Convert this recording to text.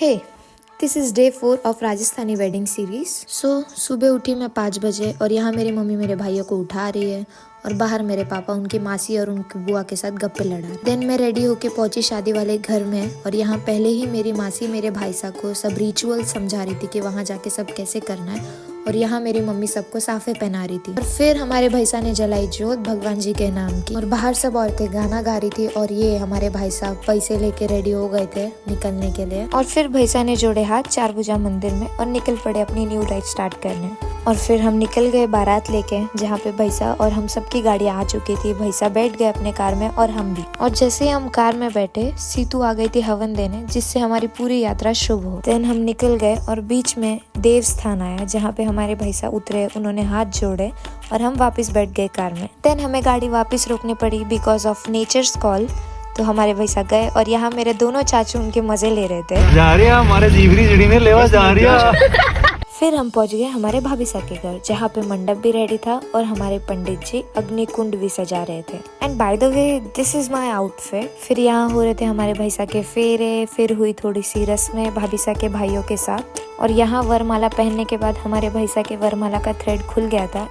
Hey, this is day 4 of Rajasthani wedding series. सुबह उठी मैं 5 बजे और यहाँ मेरी मम्मी मेरे भाइयों को उठा रही है और बाहर मेरे पापा उनकी मासी और उनकी बुआ के साथ गप्पे लड़ा रहे। देन मैं रेडी होके पहुंची शादी वाले घर में और यहाँ पहले ही मेरी मासी मेरे भाई साहब को सब रिचुअल समझा रही थी कि वहाँ जाके सब कैसे करना है और यहाँ मेरी मम्मी सबको साफे पहना रही थी। और फिर हमारे भाई साहब ने जलाई जोत भगवान जी के नाम की और बाहर सब औरतें गाना गा रही थी और ये हमारे भाई साहब पैसे लेके रेडी हो गए थे निकलने के लिए। और फिर भाई साहब ने जोड़े हाथ चार भुजा मंदिर में और निकल पड़े अपनी न्यू लाइफ स्टार्ट करने। और फिर हम निकल गए बारात लेके, जहाँ पे भैसा और हम सबकी गाड़ियाँ आ चुकी थी। भैसा बैठ गए अपने कार में और हम भी। और जैसे ही हम कार में बैठे सीतू आ गई थी हवन देने, जिससे हमारी पूरी यात्रा शुभ हो। देन हम निकल गए और बीच में देव स्थान आया, जहाँ पे हमारे भैसा उतरे, उन्होंने हाथ जोड़े और हम वापस बैठ गए कार में। देन हमें गाड़ी वापस रोकनी पड़ी बिकॉज ऑफ नेचर्स कॉल। तो हमारे भैसा गए और यहाँ मेरे दोनों चाचू उनके मजे ले रहे थे। जा रही है हमारे जीवरी चिड़ी ने लेवा जा रही है। फिर हम पहुंच गए हमारे भाभी साहब के घर, जहाँ पे मंडप भी रेडी था और हमारे पंडित जी अग्नि कुंड भी सजा रहे थे। And by the way this is my outfit. फिर यहाँ हो रहे थे हमारे भाई साहब के फेरे, फिर हुई थोड़ी सी रस्में भाभी साहब के भाइयों के साथ। और यहाँ वरमाला पहनने के बाद हमारे भाई साहब के वरमाला का थ्रेड खुल गया था,